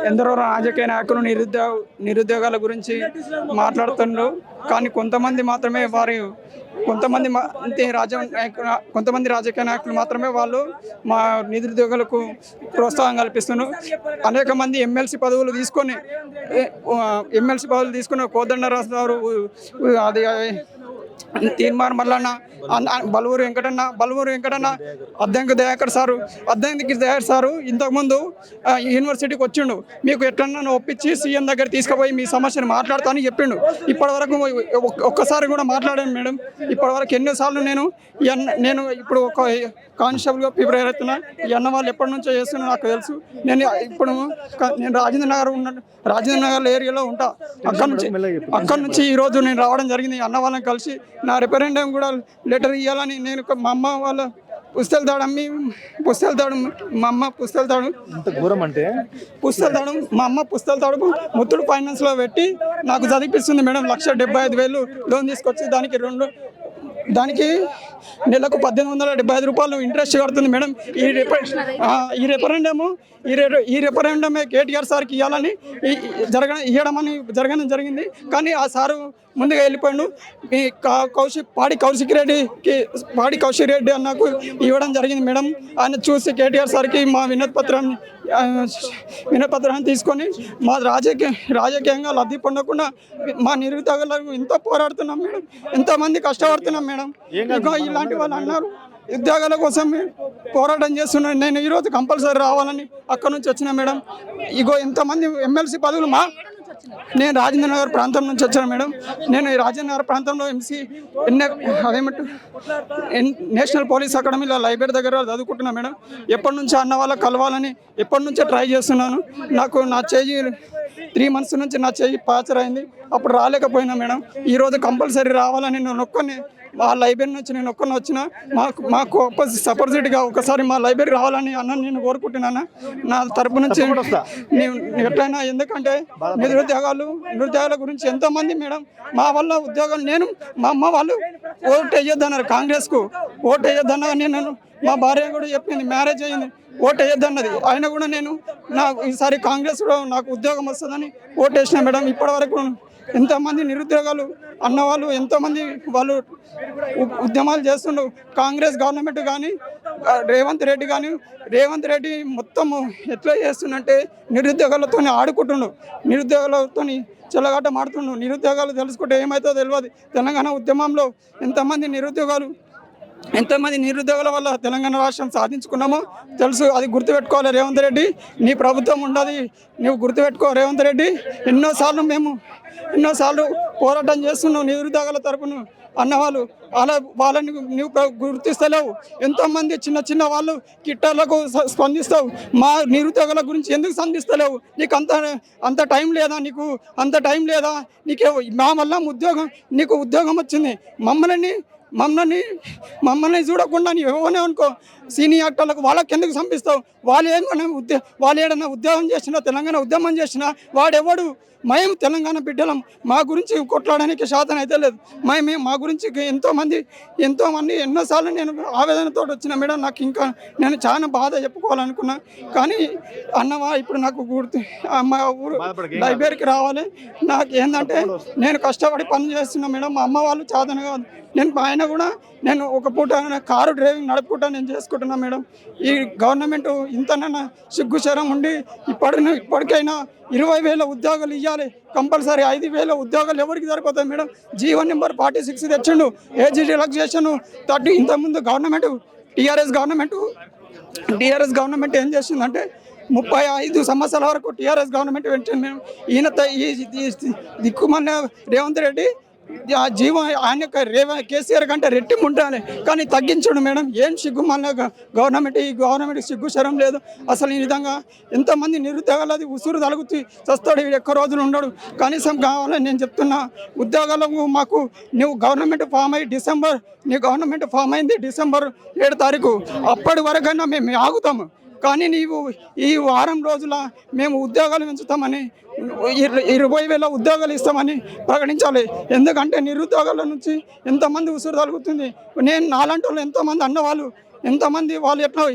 ఎందరో రాజకీయ నాయకులు నిరుద్యోగాల గురించి మాట్లాడుతున్నారు. కానీ కొంతమంది మాత్రమే కొంతమంది రాజకీయ నాయకులు మాత్రమే వాళ్ళు మా నిరుద్యోగులకు ప్రోత్సాహం కల్పిస్తున్నారు. అనేక మంది ఎమ్మెల్సీ పదవులు తీసుకొని కోదండరాజు గారు, అది తీర్మార్ మల్లన్న, బలూరు వెంకటన్న, అద్దంకి దయాకర్ సారు ఇంతకుముందు యూనివర్సిటీకి వచ్చిండు. మీకు ఎట్లన్నా ఒప్పించి సీఎం దగ్గర తీసుకుపోయి మీ సమస్యను మాట్లాడతానని చెప్పిండు. ఇప్పటివరకు ఒక్కసారి కూడా మాట్లాడాను మేడం. ఇప్పటివరకు ఎన్నోసార్లు నేను ఇప్పుడు ఒక కానిస్టేబుల్గా ప్రిపేర్ అవుతున్నా. ఈ అన్న వాళ్ళు ఎప్పటి నుంచో చేస్తున్నా నాకు తెలుసు. నేను రాజేంద్ర నగర్ ఏరియాలో ఉంటా. అక్కడ నుంచి ఈరోజు నేను రావడం జరిగింది. అన్న వాళ్ళని కలిసి నా రిఫరెండం కూడా లెటర్ ఇవ్వాలని నేను మా అమ్మ వాళ్ళ మా అమ్మ పుస్తల తాడు ముత్తుడు ఫైనాన్స్లో పెట్టి నాకు చదివిపిస్తుంది మేడం. 1,75,000 లోన్ తీసుకొచ్చి దానికి నెలకు 1,875 రూపాయలు ఇంట్రెస్ట్ కడుతుంది మేడం. ఈ రెఫరెండమే కేటీఆర్ సార్కి ఇవ్వాలని జరగడం జరిగింది. కానీ ఆ సారు ముందుగా వెళ్ళిపోయాడు. పాడి కౌశిక్ రెడ్డి అన్నకు ఇవ్వడం జరిగింది మేడం. ఆయన చూసి కేటీఆర్ సార్కి మా వినపత్రాన్ని తీసుకొని మా రాజకీయంగా లబ్ధి పొందకుండా మా నిరుద్యోగులకు ఎంతో పోరాడుతున్నాం మేడం. ఎంతోమంది కష్టపడుతున్నాం మేడం. ఇంకా ఇలాంటి వాళ్ళు అన్నారు ఉద్యోగాల కోసం పోరాటం చేస్తున్నాను. నేను ఈరోజు కంపల్సరీ రావాలని అక్కడ నుంచి వచ్చిన మేడం. ఎంతమంది ఎమ్మెల్సీ పదవులు నేను రాజేంద్ర నగర్ ప్రాంతం నుంచి వచ్చాను మేడం. నేను ఈ రాజేంద్ర నగర్ ప్రాంతంలో నేషనల్ పోలీస్ అకాడమీలో లైబ్రరీ దగ్గర చదువుకుంటున్నా మేడం. ఎప్పటి నుంచో అన్న వాళ్ళకి కలవాలని ఎప్పటి నుంచో ట్రై చేస్తున్నాను. నా చేయి 3 months నుంచి నా చేయి పాచర్ అయింది. అప్పుడు రాలేకపోయినా మేడం. ఈరోజు కంపల్సరీ రావాలని నేను ఒక్కనే మా లైబ్రరీ నుంచి వచ్చిన మాకు సపోర్టివ్గా ఒకసారి మా లైబ్రరీ రావాలని నేను కోరుకుంటున్నాను. నా తరపు నుంచి ఎట్లయినా, ఎందుకంటే నిరుద్యోగాల గురించి ఎంతోమంది మేడం మా వల్ల ఉద్యోగాలు మా అమ్మ వాళ్ళు ఓటు వేయొద్దన్నారు, కాంగ్రెస్కు ఓటు వేయొద్దన్నా. నేను మా భార్య కూడా చెప్పింది, మ్యారేజ్ అయ్యింది, ఓటు వేయొద్దన్నది. అయినా కూడా ఈసారి కాంగ్రెస్లో నాకు ఉద్యోగం వస్తుందని ఓటు వేసిన మేడం. ఇప్పటివరకు ఎంతోమంది నిరుద్యోగాలు అన్నవాళ్ళు ఎంతోమంది వాళ్ళు ఉద్యమాలు చేస్తుండ్రు. కాంగ్రెస్ గవర్నమెంట్ కానీ రేవంత్ రెడ్డి మొత్తము ఎట్లా చేస్తుండంటే నిరుద్యోగాలతో ఆడుకుంటుండు, నిరుద్యోగాలతో చెలగాట మాడుతుండు. నిరుద్యోగాలు తెలుసుకుంటే ఏమవుతుందో తెలియదు. తెలంగాణ ఉద్యమంలో ఎంతమంది నిరుద్యోగుల వల్ల తెలంగాణ రాష్ట్రం సాధించుకున్నామో తెలుసు. అది గుర్తుపెట్టుకోవాలి రేవంత్ రెడ్డి. నీ ప్రభుత్వం ఉండదు, నువ్వు గుర్తుపెట్టుకో రేవంత్ రెడ్డి. ఎన్నోసార్లు పోరాటం చేస్తున్నావు నిరుద్యోగుల తరపున అన్నవాళ్ళు. వాళ్ళని నువ్వు గుర్తిస్తలేవు. ఎంతోమంది చిన్న వాళ్ళు కిట్టర్లకు స్పందిస్తావు. మా నిరుద్యోగుల గురించి ఎందుకు స్పందిస్తలేవు? నీకు అంత టైం లేదా? నీకు మా వల్ల నీకు ఉద్యోగం వచ్చింది. మమ్మల్ని చూడకుండా నీవు ఎవరినే అనుకో సీనియర్ యాక్టర్లకు వాళ్ళకి ఎందుకు పంపిస్తావు? వాళ్ళు ఏదైనా ఉద్యోగం చేసినా, తెలంగాణ ఉద్యమం చేసినా వాడెవడు? మేము తెలంగాణ బిడ్డలం. మా గురించి కొట్లాడడానికి శాతం అయితే లేదు. మా గురించి ఎంతోమంది ఎన్నోసార్లు నేను ఆవేదనతో వచ్చిన మేడం. నేను చాలా బాధ చెప్పుకోవాలనుకున్నా. కానీ అన్నవా ఇప్పుడు నాకు మా ఊరు లైబ్రరీకి రావాలి. నాకు ఏంటంటే నేను కష్టపడి పని చేస్తున్నా మేడం. మా అమ్మ వాళ్ళు చాదన కాదు. నేను ఒక పూట కారు డ్రైవింగ్ నడుపుకుంటా నేను చేసుకుంటున్నా మేడం. ఈ గవర్నమెంట్ ఇంతనన్నా సిగ్గుశరం ఉండి ఇప్పటికైనా 20,000 ఉద్యోగాలు ఇవ్వాలి. కంపల్సరీ 5,000 ఉద్యోగాలు ఎవరికి సరిపోతాయి మేడం? జీవో నెంబర్ 46 తెచ్చిండు. Age relaxation 30. ఇంతకుముందు టీఆర్ఎస్ గవర్నమెంట్ ఏం చేసిందంటే 35 సంవత్సరాల వరకు టీఆర్ఎస్ గవర్నమెంట్ పెట్టింది మేడం. ఈ దిక్కుమన్న రేవంత్ రెడ్డి జీవం ఆయన కేసీఆర్ కంటే రెట్టింపు ఉండాలి, కానీ తగ్గించడు మేడం. ఏం సిగ్గు మళ్ళీ గవర్నమెంట్ సిగ్గు శరం లేదు అసలు. ఈ విధంగా ఎంతమంది నిరుద్యోగాలది ఉసురు తలుగుతూ చస్తాడు, ఎక్కువ రోజులు ఉండడు. కనీసం కావాలని నేను చెప్తున్నా. ఉద్యోగాలకు నువ్వు గవర్నమెంట్ ఫామ్ అయ్యి గవర్నమెంట్ ఫామ్ అయింది December 7 అప్పటి వరకైనా మేము ఆగుతాము. కానీ నీవు ఈ వారం రోజుల మేము ఉద్యోగాలు పెంచుతామని 20,000 ఉద్యోగాలు ఇస్తామని ప్రకటించాలి. ఎందుకంటే నిరుద్యోగాల నుంచి ఎంతమంది ఉసురు తలుగుతుంది. నాలాంటి వాళ్ళు ఎంతోమంది అన్నవాళ్ళు ఎంతమంది వాళ్ళు ఎట్లా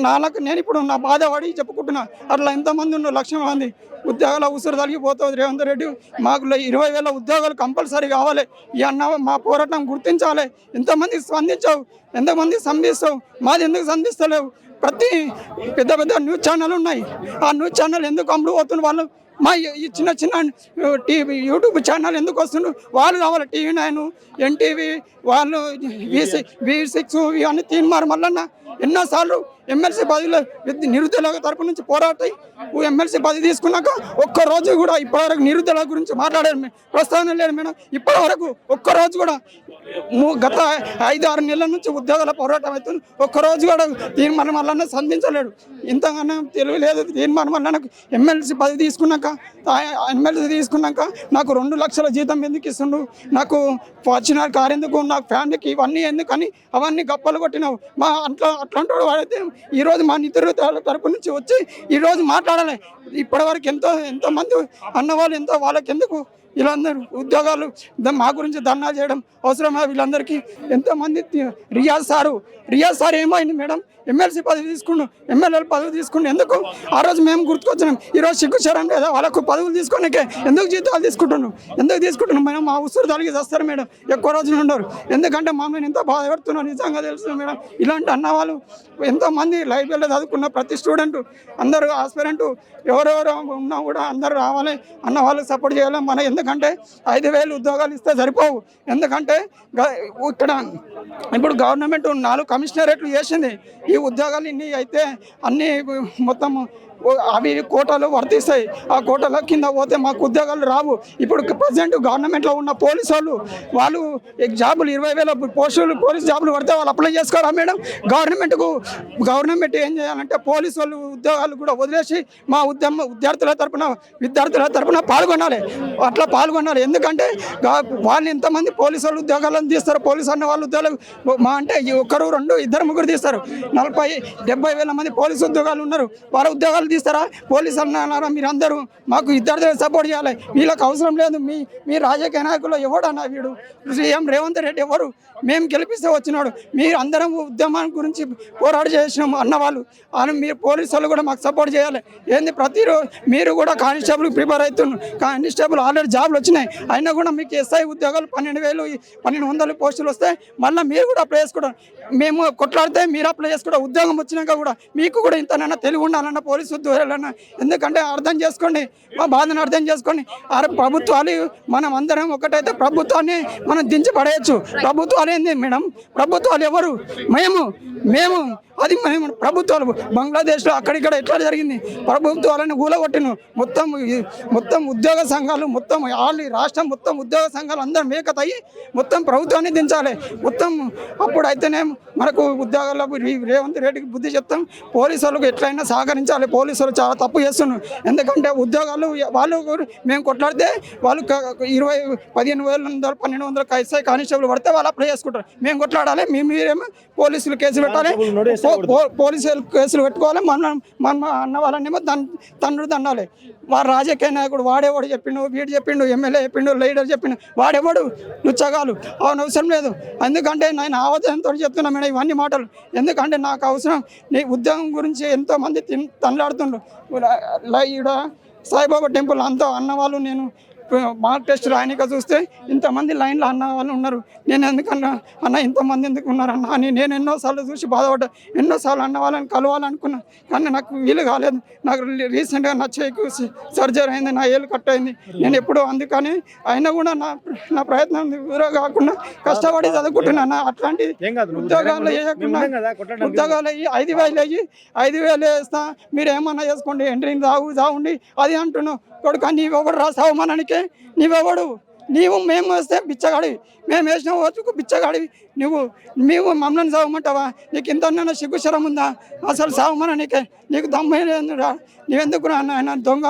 నాలకు నేను ఇప్పుడు నా బాధపడి చెప్పుకుంటున్నా. అట్లా ఎంతమంది ఉన్నారు, లక్షల మంది ఉద్యోగాల ఉసురు తగిలిపోతుంది. రేవంత్ రెడ్డి మాకు 20,000 ఉద్యోగాలు కంపల్సరీ కావాలి. ఈ అన్న మా పోరాటం గుర్తించాలి. ఎంతమంది స్పందించావు, ఎంతమంది స్పందిస్తావు, మాది ఎందుకు స్పందిస్తలేవు? ప్రతి పెద్ద పెద్ద న్యూస్ ఛానల్ ఉన్నాయి. ఆ న్యూస్ ఛానల్ ఎందుకు అమ్ముడు పోతున్నారు? వాళ్ళు మా ఈ చిన్న చిన్న టీవీ యూట్యూబ్ ఛానల్ ఎందుకు వస్తున్నారు? వాళ్ళు కావాలి. TV9, NTV, వాళ్ళు V6 ఇవన్నీ తీన్మార్ మల్లన్న ఎన్నోసార్లు ఎమ్మెల్సీ పదవిలో నిరుద్యోగుల తరపు నుంచి పోరాటాయి. ఎమ్మెల్సీ పదవి తీసుకున్నాక ఒక్కరోజు కూడా ఇప్పటివరకు నిరుద్యోగుల గురించి మాట్లాడారు ప్రస్తావన లేదు మేడం. ఇప్పటివరకు ఒక్కరోజు కూడా గత 5-6 నెలల నుంచి ఉద్యోగాల పోరాటం అవుతుంది. ఒక్కరోజు కూడా తీర్మానం వల్ల సంధించలేడు. ఇంతగానో తెలివి లేదు. తీర్మానం వల్ల నాకు ఎమ్మెల్సీ పదవి తీసుకున్నాక నాకు 2 లక్షల జీతం ఎందుకు ఇస్తుండు, నాకు ఫార్చునర్ కార్ ఎందుకు, నాకు ఫ్యామిలీకి ఇవన్నీ ఎందుకని అవన్నీ గప్పలు కొట్టినావు. మా అట్లాంటి వాడైతే ఈరోజు మా నిద్ర తరపు నుంచి వచ్చి ఈరోజు మాట్లాడాలి. ఇప్పటివరకు ఎంతోమంది అన్నవాళ్ళు వాళ్ళకి ఎందుకు వీళ్ళందరూ ఉద్యోగాలు మా గురించి ధర్నాలు చేయడం అవసరమా? వీళ్ళందరికీ ఎంతోమంది రియాజ్ సార్ ఏమైంది మేడం? ఎమ్మెల్సీ పదవి తీసుకుండు, ఎమ్మెల్యేల పదవి తీసుకుండు ఎందుకు? ఆ రోజు మేము గుర్తుకొచ్చినాం. ఈరోజు సిగ్గుచారం లేదా వాళ్ళకు పదవులు తీసుకున్నాకే? ఎందుకు జీతాలు తీసుకుంటున్నాం మేడం? మా ఉసురు తొలగి చేస్తారు మేడం. ఎక్కువ రోజులు ఉండరు. ఎందుకంటే మమ్మల్ని ఎంత బాధ పెడుతున్నాం నిజంగా తెలుస్తుంది మేడం. ఇలాంటి అన్నవాళ్ళు ఎంతోమంది లైబ్రరీలో చదువుకున్న ప్రతి స్టూడెంట్, అందరూ ఆస్పిరెంట్ ఎవరెవరు ఉన్నా కూడా అందరూ రావాలి, అన్న వాళ్ళకి సపోర్ట్ చేయాలి. మన ఎందుకంటే 5,000 ఉద్యోగాలు ఇస్తే సరిపోవు. ఎందుకంటే ఇక్కడ ఇప్పుడు గవర్నమెంట్ 4 కమిషనరేట్లు చేసింది. ఈ ఉద్యోగాలు ఇన్ని అయితే అన్నీ మొత్తం అవి కోటాలు వర్తిస్తాయి. ఆ కోటాల కింద పోతే మాకు ఉద్యోగాలు రావు. ఇప్పుడు ప్రజెంట్ గవర్నమెంట్లో ఉన్న పోలీసు వాళ్ళు జాబులు 20,000 పోస్టులు పోలీస్ జాబులు పడితే వాళ్ళు అప్లై చేసుకోరా మేడం? గవర్నమెంట్ ఏం చేయాలంటే పోలీసు వాళ్ళు ఉద్యోగాలు కూడా వదిలేసి మా విద్యార్థుల తరపున పాల్గొనాలి. అట్లా పాల్గొనాలి. ఎందుకంటే వాళ్ళు ఎంతమంది పోలీసు వాళ్ళు ఉద్యోగాలను తీస్తారు? పోలీసు అన్న వాళ్ళు ఉద్యోగాలు మా అంటే 1, 2, 2, 3 తీస్తారు. 40-70 మంది పోలీసు ఉద్యోగాలు ఉన్నారు. వాళ్ళ ఉద్యోగాలు తీస్తారా? పోలీసు అన్నారా? మీరు అందరూ మాకు విద్యార్థులకు సపోర్ట్ చేయాలి. వీళ్ళకి అవసరం లేదు. మీ రాజకీయ నాయకులు ఎవడన్నా వీడు సీఎం రేవంత్ రెడ్డి ఎవరు? మేము గెలిపిస్తే వచ్చినాడు. మీరు అందరం ఉద్యమం గురించి పోరాట చేసినాము అన్నవాళ్ళు. మీరు పోలీసు వాళ్ళు కూడా మాకు సపోర్ట్ చేయాలి. ఏంది ప్రతిరోజు మీరు కూడా కానిస్టేబుల్ ప్రిపేర్ అవుతున్నారు. కానిస్టేబుల్ ఆల్రెడీ జాబ్లు వచ్చినాయి. అయినా కూడా మీకు SI ఉద్యోగాలు 12,000-1,200 పోస్టులు వస్తాయి. మళ్ళీ మీరు కూడా అప్లై చేసుకోవడం, మేము కొట్లాడితే మీరు అప్లై చేసుకోవడం. ఉద్యోగం వచ్చినాక కూడా మీకు కూడా ఇంతనన్నా తెలివి ఉండాలన్న పోలీసు ఉద్యోగాలన్నా. ఎందుకంటే అర్థం చేసుకోండి, మా బాధను అర్థం చేసుకోండి. ప్రభుత్వాలు మనం అందరం ఒకటైతే ప్రభుత్వాన్ని మనం దించి పడేయచ్చు. ప్రభుత్వాలు ఏంది మేడం? ప్రభుత్వాలు ఎవరు? మేము అది మేము ప్రభుత్వాలు. బంగ్లాదేశ్లో అక్కడిక్కడ ఎట్లా జరిగింది? ప్రభుత్వాలను కూలగొట్టిన మొత్తం ఉద్యోగ సంఘాలు రాష్ట్రం మొత్తం ఉద్యోగ సంఘాలు అందరూ మేకతయ్యి మొత్తం ప్రభుత్వాన్ని దించాలి. అప్పుడైతేనే మనకు ఉద్యోగాల్లో రేవంత్ రెడ్డికి బుద్ధి చెప్తాం. పోలీసు వాళ్ళకు ఎట్లయినా సహకరించాలి. పోలీసులు చాలా తప్పు చేస్తున్నారు. ఎందుకంటే ఉద్యోగాలు వాళ్ళు మేము కొట్లాడితే వాళ్ళు 15,000-1,200 SI కానిస్టేబుల్ పడితే వాళ్ళు అప్లై చేసుకుంటారు. మేము కొట్లాడాలి. మీరేమో పోలీసులు కేసులు పెట్టాలి, పోలీసులు కేసులు పెట్టుకోవాలి. మన అన్న వాళ్ళనేమో దండాలి. వాడు రాజకీయ నాయకుడు వాడేవాడు చెప్పిండు, వీడు చెప్పిండు, ఎమ్మెల్యే చెప్పిండు, లీడర్ చెప్పిండు, వాడేవాడు లుచ్చగాలు. అవును అవసరం లేదు. ఎందుకంటే నేను ఆలోచనతో చెప్తున్నా మేడం ఇవన్నీ మాటలు. ఎందుకంటే నాకు అవసరం. నీ ఉద్యోగం గురించి ఎంతోమంది తనలాడుతుండ్రు. ఈడ సాయిబాబా టెంపుల్ అంతా అన్నవాళ్ళు. నేను మార్క్ టెస్ట్ రాయనిక చూస్తే ఇంతమంది లైన్లో అన్న వాళ్ళు ఉన్నారు. నేను ఎందుకన్నా అన్న ఇంతమంది ఎందుకు ఉన్నారు అన్న అని నేను ఎన్నోసార్లు చూసి బాధపడ్డా. ఎన్నోసార్లు అన్న వాళ్ళని కలవాలనుకున్నా, కానీ నాకు వీలు కాలేదు. నాకు రీసెంట్గా నా చేయికు సర్జరీ అయింది, నా ఏళ్ళు కట్ అయింది. నేను ఎప్పుడూ అందుకని అయినా కూడా నా ప్రయత్నం వృధా కాకుండా కష్టపడి చదువుకుంటున్నాను. అట్లాంటి ఉద్యోగాలు వేయకుండా ఉద్యోగాలు 5,000 వేస్తా, మీరు ఏమన్నా చేసుకోండి, ఎంట్రీని చావుండి అది అంటున్నావు. కొడుకు నీవెవడు రా సావమానానికే? నీవెవడు? మేము వేస్తే బిచ్చగాడివి, మేము వేసిన ఓటుకు బిచ్చగాడివి మేము మమ్మల్ని సావమంటావా? నీకు ఇంత సిగ్గుశరం ఉందా? అసలు సావమానానికే నీకు దమ్మైనా నువ్వెందుకు ఆయన దొంగ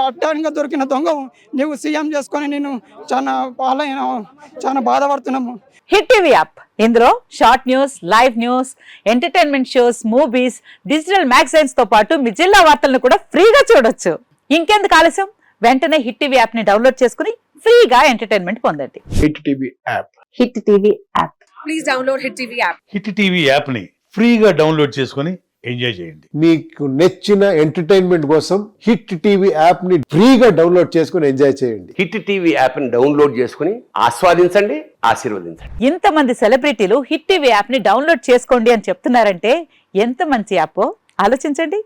అట్టానికి దొరికిన దొంగవు నువ్వు సీఎం చేసుకొని నేను చాలా బాధపడుతున్నాము. హిట్ టీవీ యాప్, ఇందులో short news, live news, entertainment shows, movies, digital magazines తో పాటు మీ జిల్లా వార్తలను కూడా ఫ్రీగా చూడొచ్చు. ఇంకెందుకు ఆలస్యం? వెంటనే హిట్ టీవీ యాప్ ని డౌన్లోడ్ చేసుకుని ఫ్రీగా ఎంటర్టైన్మెంట్ పొందండి. Hit TV app. Hit TV app. Please download hit TV app. Hit TV app ని ఫ్రీగా డౌన్లోడ్ చేసుకుని ఎంజాయ్ చేయండి. మీకు నచ్చిన ఎంటర్టైన్మెంట్ కోసం హిట్ టీవీ యాప్ ని ఫ్రీగా డౌన్లోడ్ చేసుకుని ఎంజాయ్ చేయండి. హిట్ టీవీ యాప్ని డౌన్లోడ్ చేసుకుని ఆస్వాదించండి, ఆశీర్వదించండి. ఇంతమంది సెలబ్రిటీలు హిట్ టీవీ యాప్ ని డౌన్లోడ్ చేసుకోండి అని చెప్తున్నారంటే ఎంత మంచి యాప్ ఆలోచించండి.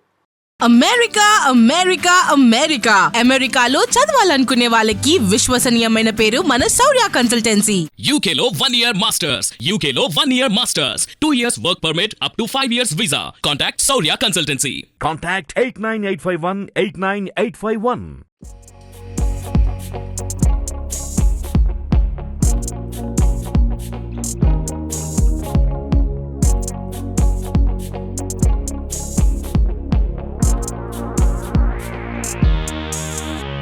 అమెరికా అమెరికా అమెరికా అమెరికాలో చదవాలనుకునే వాళ్ళకి విశ్వసనీయమైన పేరు మన శౌర్య కన్సల్టెన్సీ. UK లో 1 year masters. UK లో 1 year masters. 2 years work permit up to 5 years visa. Contact Saurya Consultancy. Contact 89851 89851.